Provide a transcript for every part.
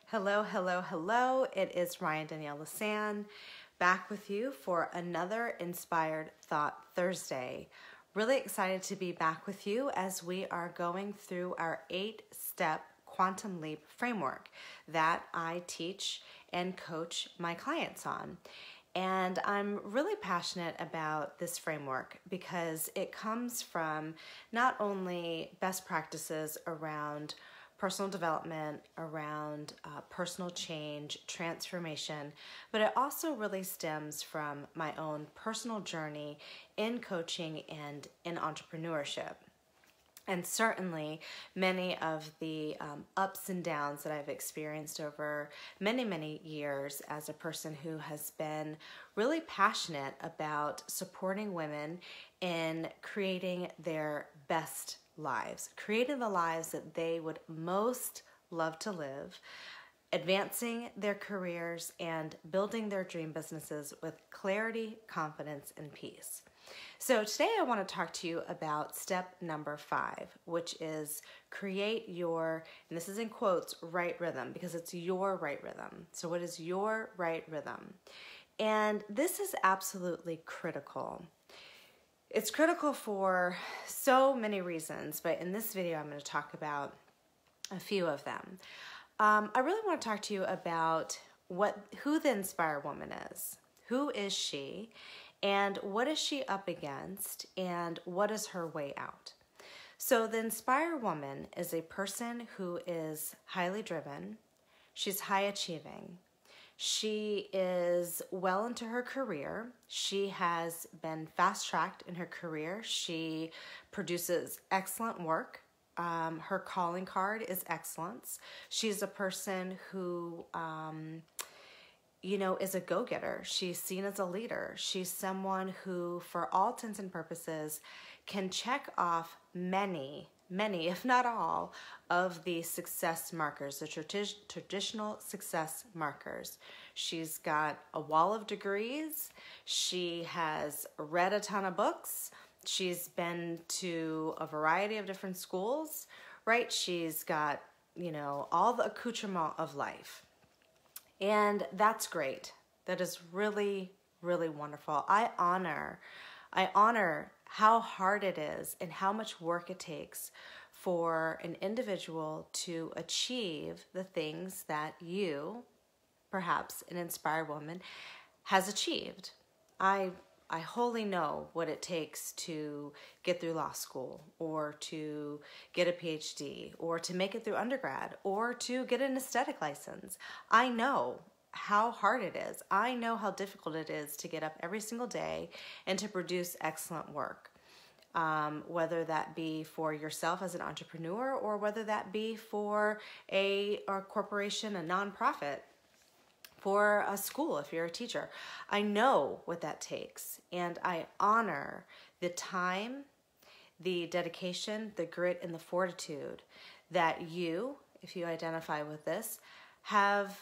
Hello, hello, hello. It is Ryane, Danielle, LeCesne, back with you for another Inspired Thought Thursday. Really excited to be back with you as we are going through our 8-step quantum leap framework that I teach and coach my clients on. And I'm really passionate about this framework because it comes from not only best practices around personal development, around personal change, transformation, but it also really stems from my own personal journey in coaching and in entrepreneurship. And certainly many of the ups and downs that I've experienced over many years as a person who has been really passionate about supporting women in creating their best lives, creating the lives that they would most love to live, advancing their careers, and building their dream businesses with clarity, confidence, and peace. So today I want to talk to you about step number 5, which is create your, and this is in quotes, right rhythm, because it's your right rhythm. So what is your right rhythm? And this is absolutely critical. It's critical for so many reasons, but in this video I'm going to talk about a few of them. I really want to talk to you about who the Inspire woman is. Who is she? And what is she up against? And what is her way out? So the Inspire woman is a person who is highly driven. She's high achieving. She is well into her career. She has been fast-tracked in her career. She produces excellent work. Her calling card is excellence. She's a person who, is a go-getter. She's seen as a leader. She's someone who, for all intents and purposes, can check off many, if not all, of the success markers, the traditional success markers. She's got a wall of degrees. She has read a ton of books. She's been to a variety of different schools, right? She's got, all the accoutrement of life. And that's great. That is really, really wonderful. I honor how hard it is and how much work it takes for an individual to achieve the things that you, perhaps an inspired woman, has achieved. I wholly know what it takes to get through law school, or to get a PhD, or to make it through undergrad, or to get an aesthetic license. I know how hard it is. I know how difficult it is to get up every single day and to produce excellent work. Whether that be for yourself as an entrepreneur, or whether that be for a corporation, a nonprofit, for a school if you're a teacher. I know what that takes, and I honor the time, the dedication, the grit, and the fortitude that you, if you identify with this, have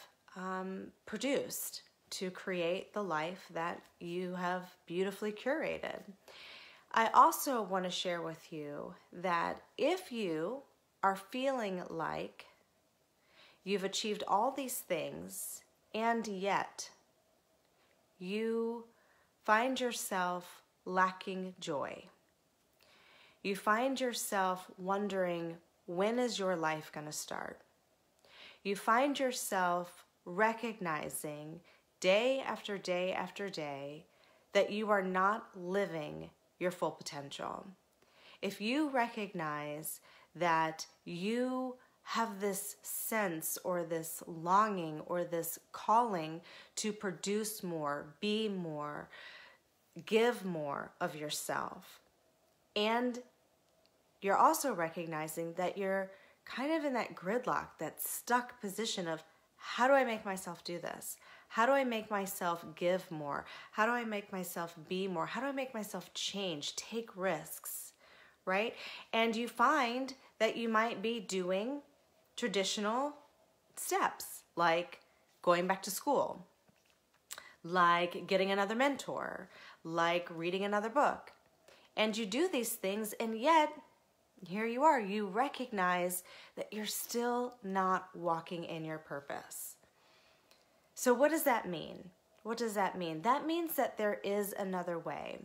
produced to create the life that you have beautifully curated. I also want to share with you that if you are feeling like you've achieved all these things, and yet you find yourself lacking joy, you find yourself wondering, when is your life going to start? You find yourself recognizing day after day after day that you are not living your full potential. If you recognize that you have this sense or this longing or this calling to produce more, be more, give more of yourself, and you're also recognizing that you're kind of in that gridlock, that stuck position of, how do I make myself do this? How do I make myself give more? How do I make myself be more? How do I make myself change, take risks, right? And you find that you might be doing traditional steps, like going back to school, like getting another mentor, like reading another book. And you do these things, and yet Here you are. You recognize that you're still not walking in your purpose. So what does that mean? What does that mean? That means that there is another way.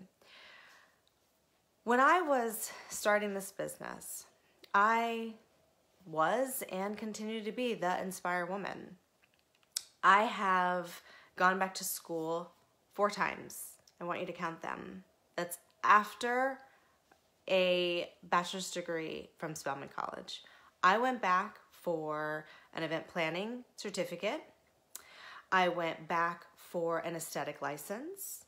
When I was starting this business, I was and continue to be the Inspire woman. I have gone back to school 4 times. I want you to count them. That's after a bachelor's degree from Spelman College. I went back for an event planning certificate. I went back for an aesthetic license.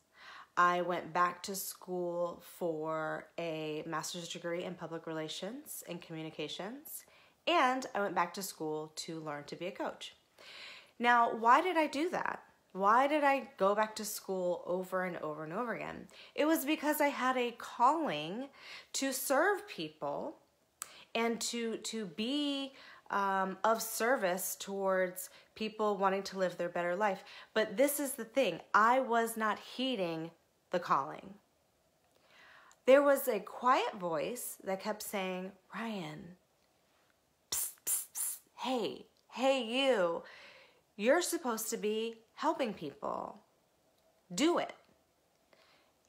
I went back to school for a master's degree in public relations and communications. And I went back to school to learn to be a coach. Now, why did I do that? Why did I go back to school over and over and over again? It was because I had a calling to serve people and to be of service towards people wanting to live their better life. But this is the thing. I was not heeding the calling. There was a quiet voice that kept saying, Ryane, psst, psst, psst, hey you, you're supposed to be helping people. Do it.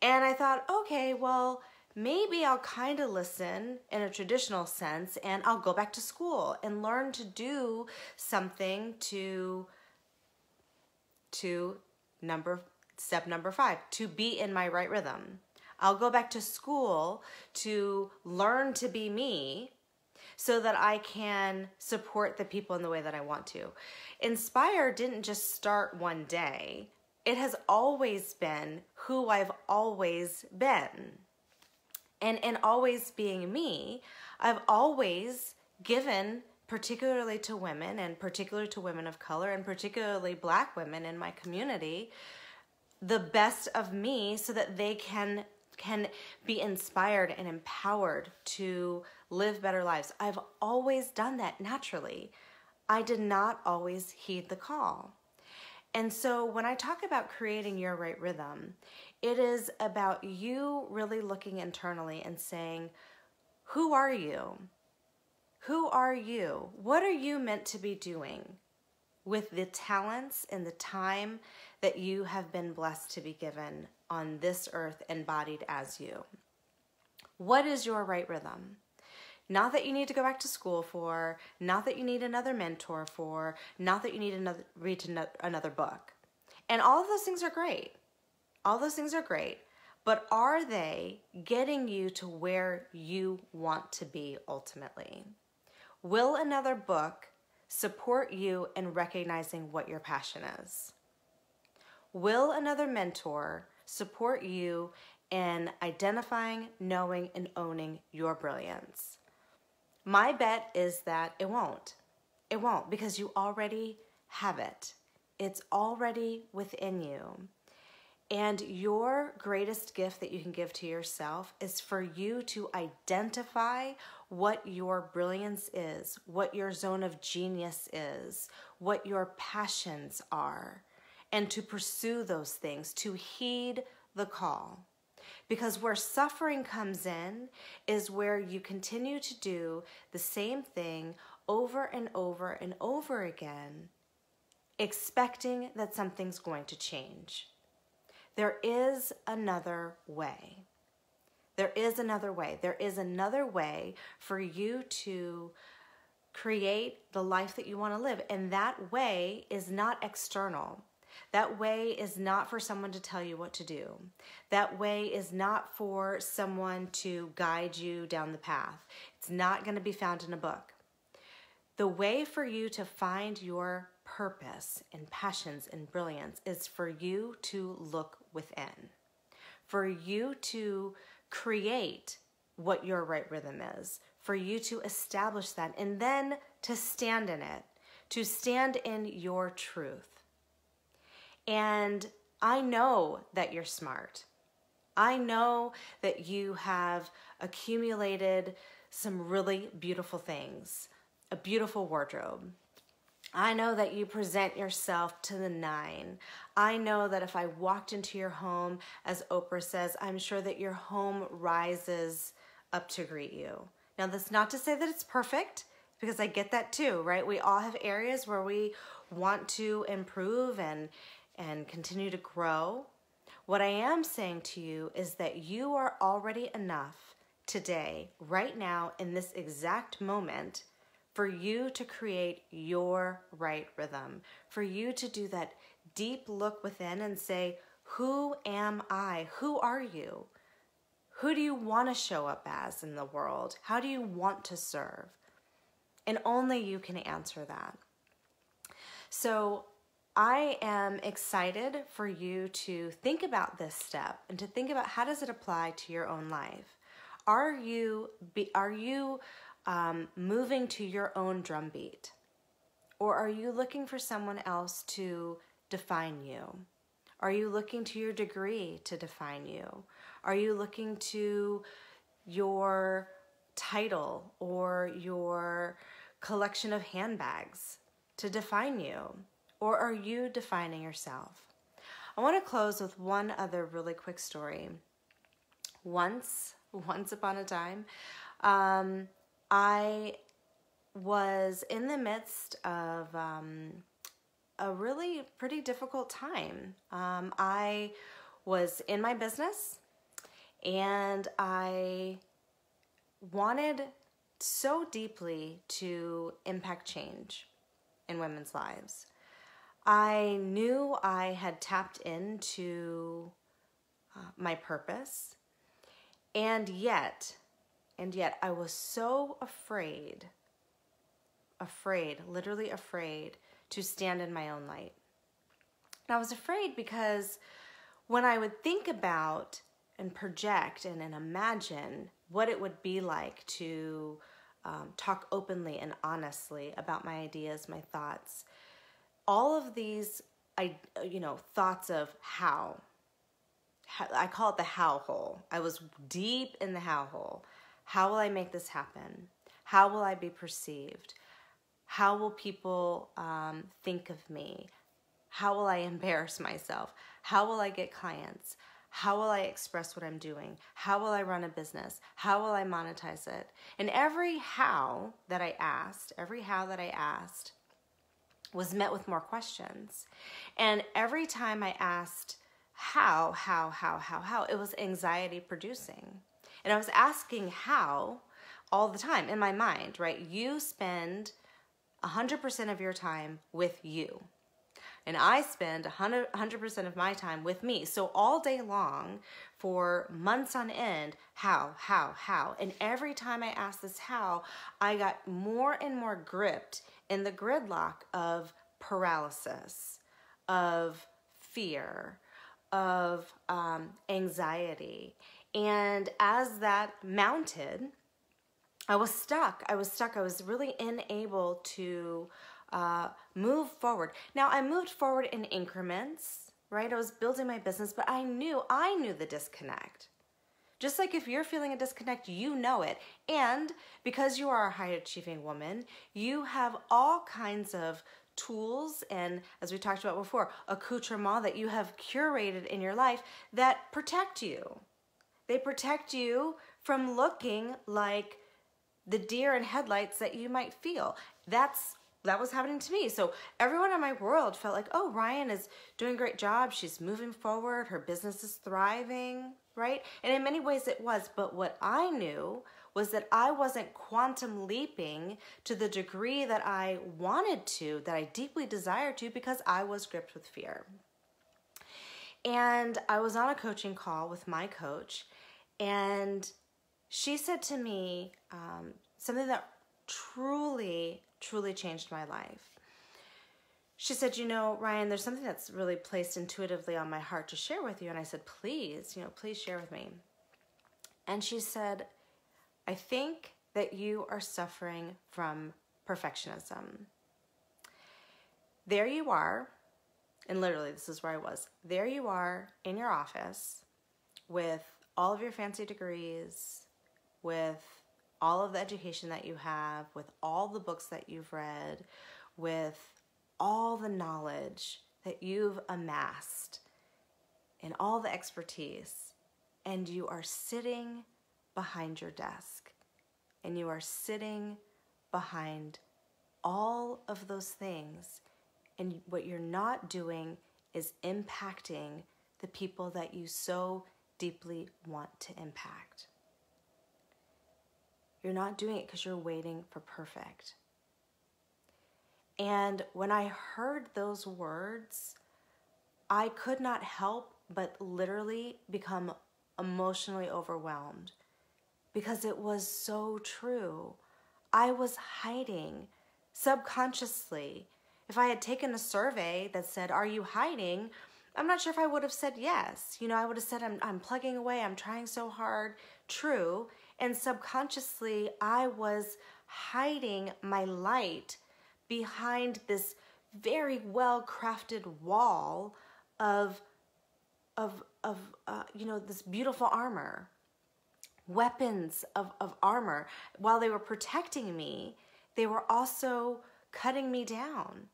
And I thought, okay, well, maybe I'll kind of listen in a traditional sense and I'll go back to school and learn to do something to step number 5, to be in my right rhythm. I'll go back to school to learn to be me so that I can support the people in the way that I want to. Inspire didn't just start one day. It has always been who I've always been. And in always being me, I've always given, particularly to women and particularly to women of color and particularly Black women in my community, the best of me so that they can be inspired and empowered to live better lives. I've always done that naturally. I did not always heed the call. And so when I talk about creating your right rhythm, it is about you really looking internally and saying, who are you? Who are you? What are you meant to be doing with the talents and the time that you have been blessed to be given on this earth embodied as you? What is your right rhythm? Not that you need to go back to school for, not that you need another mentor for, not that you need read another book. And all of those things are great. All those things are great. But are they getting you to where you want to be ultimately? Will another book support you in recognizing what your passion is? Will another mentor support you in identifying, knowing, and owning your brilliance? My bet is that it won't. It won't, because you already have it. It's already within you. And your greatest gift that you can give to yourself is for you to identify what your brilliance is, what your zone of genius is, what your passions are, and to pursue those things, to heed the call. Because where suffering comes in is where you continue to do the same thing over and over and over again, expecting that something's going to change. There is another way. There is another way. There is another way for you to create the life that you want to live. And that way is not external. That way is not for someone to tell you what to do. That way is not for someone to guide you down the path. It's not going to be found in a book. The way for you to find your purpose and passions and brilliance is for you to look within, for you to create what your right rhythm is, for you to establish that, and then to stand in it, to stand in your truth. And I know that you're smart. I know that you have accumulated some really beautiful things, a beautiful wardrobe. I know that you present yourself to the 9. I know that if I walked into your home, as Oprah says, I'm sure that your home rises up to greet you. Now, that's not to say that it's perfect, because I get that too, right? We all have areas where we want to improve and continue to grow. What I am saying to you is that you are already enough today, right now, in this exact moment, for you to create your right rhythm, for you to do that deep look within and say, who am I? Who are you? Who do you want to show up as in the world? How do you want to serve? And only you can answer that. So I am excited for you to think about this step and to think about, how does it apply to your own life? Are you moving to your own drumbeat? Or are you looking for someone else to define you? Are you looking to your degree to define you? Are you looking to your title or your collection of handbags to define you? Or are you defining yourself? I want to close with one other really quick story. Once upon a time, I was in the midst of a really pretty difficult time. I was in my business, and I wanted so deeply to impact change in women's lives. I knew I had tapped into my purpose, and yet I was so afraid, literally afraid, to stand in my own light. And I was afraid because when I would think about and project and imagine what it would be like to talk openly and honestly about my ideas, my thoughts, all of these, thoughts of how. I call it the how hole. I was deep in the how hole. How will I make this happen? How will I be perceived? How will people think of me? How will I embarrass myself? How will I get clients? How will I express what I'm doing? How will I run a business? How will I monetize it? And every how that I asked was met with more questions. And every time I asked how, it was anxiety producing. And I was asking how all the time in my mind, right? You spend 100% of your time with you. And I spend 100% of my time with me. So all day long, for months on end, how? And every time I asked this how, I got more and more gripped in the gridlock of paralysis, of fear, of anxiety. And as that mounted, I was stuck. I was really unable to move forward. Now, I moved forward in increments, right? I was building my business, but I knew the disconnect. Just like if you're feeling a disconnect, you know it. And because you are a high achieving woman, you have all kinds of tools and, as we talked about before, accoutrement that you have curated in your life that protect you. They protect you from looking like the deer in headlights that you might feel. That was happening to me. So everyone in my world felt like, oh, Ryane is doing a great job. She's moving forward. Her business is thriving, right? And in many ways it was. But what I knew was that I wasn't quantum leaping to the degree that I wanted to, that I deeply desired to, because I was gripped with fear. And I was on a coaching call with my coach, and she said to me something that truly changed my life. She said, Ryane, there's something that's really placed intuitively on my heart to share with you. And I said, please share with me. And she said, I think that you are suffering from perfectionism. There you are, and literally this is where I was. There you are in your office with all of your fancy degrees, with all of the education that you have, with all the books that you've read, with all the knowledge that you've amassed and all the expertise, and you are sitting behind your desk and you are sitting behind all of those things, and what you're not doing is impacting the people that you so deeply want to impact. You're not doing it because you're waiting for perfect. And when I heard those words, I could not help but literally become emotionally overwhelmed, because it was so true. I was hiding subconsciously. If I had taken a survey that said, "Are you hiding?" I'm not sure if I would have said yes. I would have said, I'm plugging away, I'm trying so hard. True. And subconsciously, I was hiding my light behind this very well-crafted wall of this beautiful armor, weapons of armor. While they were protecting me, they were also cutting me down.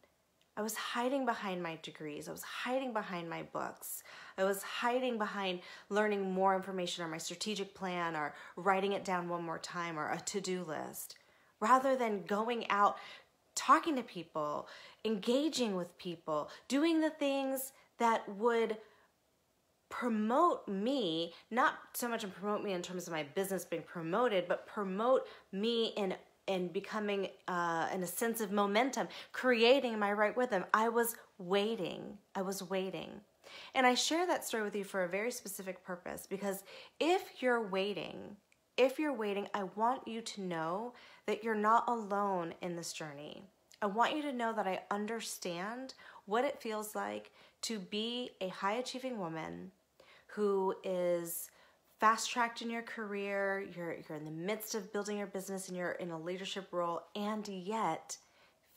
I was hiding behind my degrees. I was hiding behind my books. I was hiding behind learning more information on my strategic plan, or writing it down one more time, or a to-do list, rather than going out, talking to people, engaging with people, doing the things that would promote me, not so much promote me in terms of my business being promoted, but promote me in becoming in a sense of momentum, creating my right rhythm. I was waiting. And I share that story with you for a very specific purpose, because if you're waiting, I want you to know that you're not alone in this journey. I want you to know that I understand what it feels like to be a high-achieving woman who is fast-tracked in your career, you're in the midst of building your business, and you're in a leadership role, and yet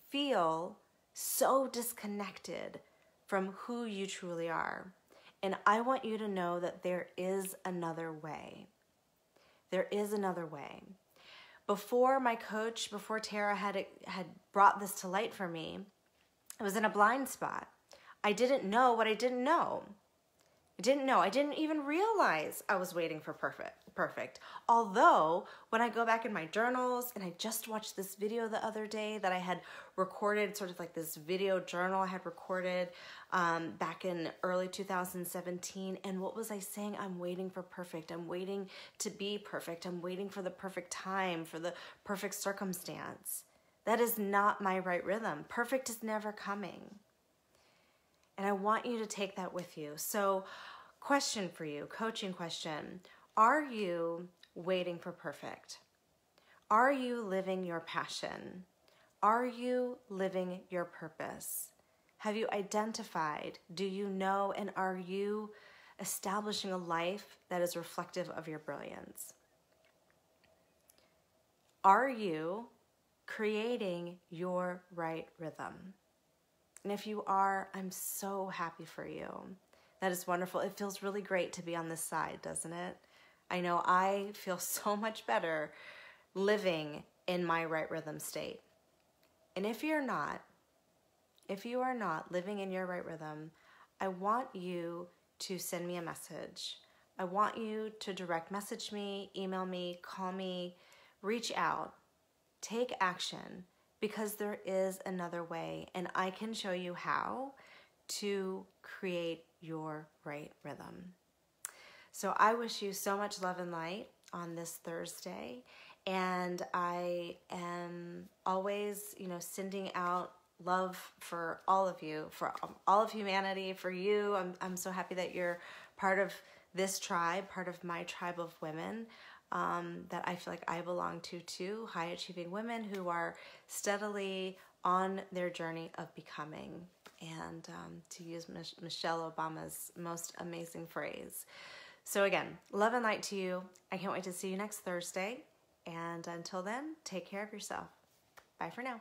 feel so disconnected from who you truly are. And I want you to know that there is another way. There is another way. Before my coach, before Tara had brought this to light for me, I was in a blind spot. I didn't know what I didn't know. I didn't even realize I was waiting for perfect. Although, when I go back in my journals, and I just watched this video the other day that I had recorded, sort of like this video journal I had recorded back in early 2017. And what was I saying? I'm waiting for perfect. I'm waiting to be perfect. I'm waiting for the perfect time, for the perfect circumstance. That is not my right rhythm. Perfect is never coming. And I want you to take that with you. So, question for you, coaching question. Are you waiting for perfect? Are you living your passion? Are you living your purpose? Have you identified, do you know, and are you establishing a life that is reflective of your brilliance? Are you creating your right rhythm? And if you are, I'm so happy for you. That is wonderful. It feels really great to be on this side, doesn't it? I know I feel so much better living in my right rhythm state. And if you are not living in your right rhythm, I want you to send me a message. I want you to direct message me, email me, call me, reach out, take action. Because there is another way, and I can show you how to create your right rhythm. So I wish you so much love and light on this Thursday, and I am always, sending out love for all of you, for all of humanity, for you. I'm so happy that you're part of this tribe, part of my tribe of women. That I feel like I belong to too, high-achieving women who are steadily on their journey of becoming, and to use Michelle Obama's most amazing phrase. So again, love and light to you. I can't wait to see you next Thursday, and until then, take care of yourself. Bye for now.